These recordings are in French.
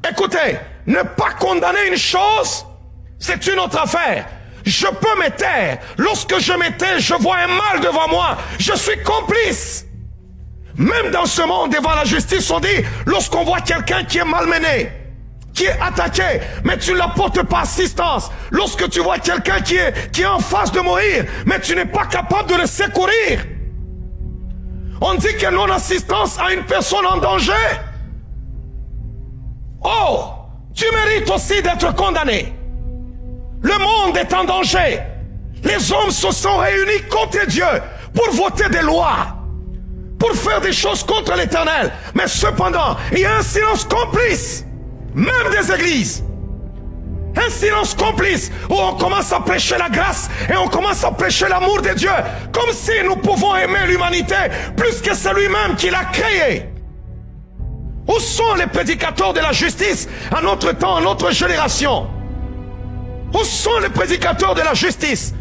Écoutez, ne pas condamner une chose, c'est une autre affaire. Je peux me taire. Lorsque je me tais, je vois un mal devant moi. Je suis complice. Même dans ce monde, devant la justice, on dit, lorsqu'on voit quelqu'un qui est malmené, qui est attaqué, mais tu ne l'apportes pas assistance. Lorsque tu vois quelqu'un qui est en face de mourir, mais tu n'es pas capable de le secourir. On dit que non-assistance à une personne en danger. Oh, tu mérites aussi d'être condamné. Le monde est en danger. Les hommes se sont réunis contre Dieu pour voter des lois, pour faire des choses contre l'Éternel. Mais cependant, il y a un silence complice, même des églises. Un silence complice où on commence à prêcher la grâce et on commence à prêcher l'amour de Dieu, comme si nous pouvons aimer l'humanité plus que celui-même qui l'a créé. Où sont les prédicateurs de la justice à notre temps, à notre génération? Où sont les prédicateurs de la justice?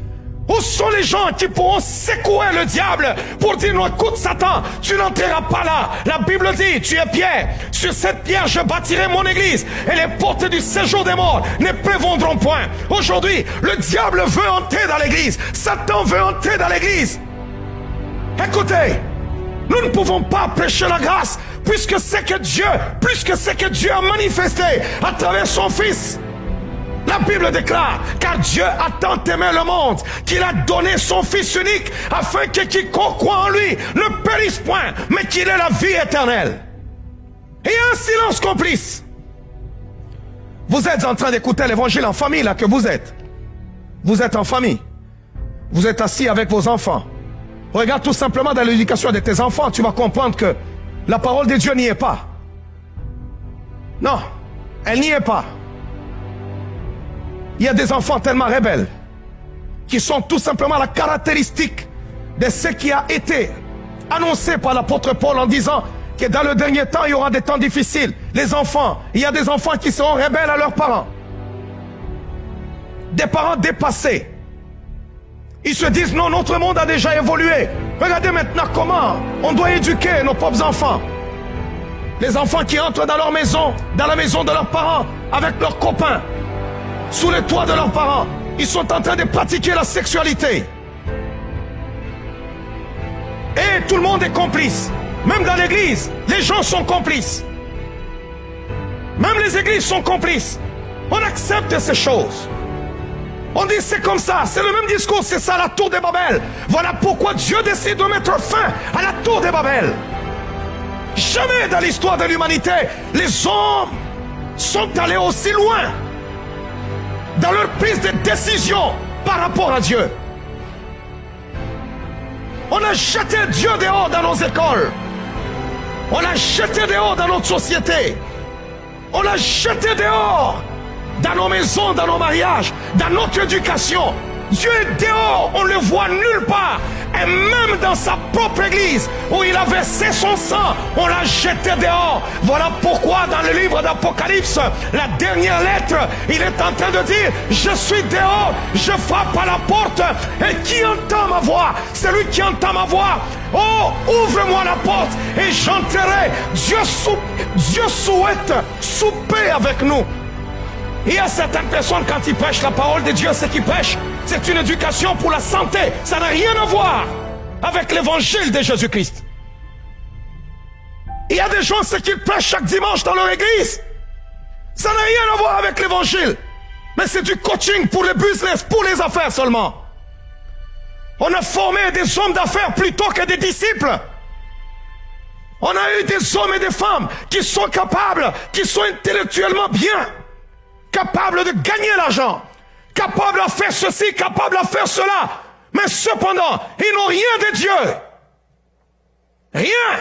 Où sont les gens qui pourront secouer le diable pour dire non, écoute Satan, tu n'entreras pas là. La Bible dit, tu es Pierre. Sur cette pierre, je bâtirai mon église et les portes du séjour des morts ne prévaudront point. Aujourd'hui, le diable veut entrer dans l'église. Satan veut entrer dans l'église. Écoutez, nous ne pouvons pas prêcher la grâce puisque c'est que Dieu, plus que c'est que Dieu a manifesté à travers son Fils. La Bible déclare, car Dieu a tant aimé le monde qu'il a donné son Fils unique afin que quiconque croit en lui ne périsse point, mais qu'il ait la vie éternelle. Et un silence complice. Vous êtes en train d'écouter l'évangile en famille, là que vous êtes. Vous êtes en famille. Vous êtes assis avec vos enfants. Regarde tout simplement dans l'éducation de tes enfants, tu vas comprendre que la parole de Dieu n'y est pas. Non, elle n'y est pas. Il y a des enfants tellement rebelles qui sont tout simplement la caractéristique de ce qui a été annoncé par l'apôtre Paul en disant que dans le dernier temps, il y aura des temps difficiles. Les enfants, il y a des enfants qui seront rebelles à leurs parents. Des parents dépassés. Ils se disent non, notre monde a déjà évolué. Regardez maintenant comment on doit éduquer nos propres enfants. Les enfants qui entrent dans leur maison, dans la maison de leurs parents, avec leurs copains, sous le toit de leurs parents, ils sont en train de pratiquer la sexualité. Et tout le monde est complice. Même dans l'église, les gens sont complices. Même les églises sont complices. On accepte ces choses. On dit c'est comme ça, c'est le même discours, c'est ça la tour de Babel. Voilà pourquoi Dieu décide de mettre fin à la tour de Babel. Jamais dans l'histoire de l'humanité, les hommes sont allés aussi loin dans leur prise de décision par rapport à Dieu. On a jeté Dieu dehors dans nos écoles. On l'a jeté dehors dans notre société. On l'a jeté dehors dans nos maisons, dans nos mariages, dans notre éducation. Dieu est dehors, on ne le voit nulle part. Et même dans sa propre église, où il a versé son sang, on l'a jeté dehors. Voilà pourquoi dans le livre d'Apocalypse, la dernière lettre, il est en train de dire, je suis dehors, je frappe à la porte. Et qui entend ma voix? Celui qui entend ma voix. Oh, ouvre-moi la porte et j'entrerai. Dieu souhaite souper avec nous. Il y a certaines personnes, quand ils prêchent la parole de Dieu, ce qu'ils prêchent, c'est une éducation pour la santé. Ça n'a rien à voir avec l'évangile de Jésus-Christ. Il y a des gens, ce qu'ils prêchent chaque dimanche dans leur église, ça n'a rien à voir avec l'évangile. Mais c'est du coaching pour le business, pour les affaires seulement. On a formé des hommes d'affaires plutôt que des disciples. On a eu des hommes et des femmes qui sont capables, qui sont intellectuellement bien, capables de gagner l'argent, capables à faire ceci, capables à faire cela. Mais cependant, ils n'ont rien de Dieu. Rien.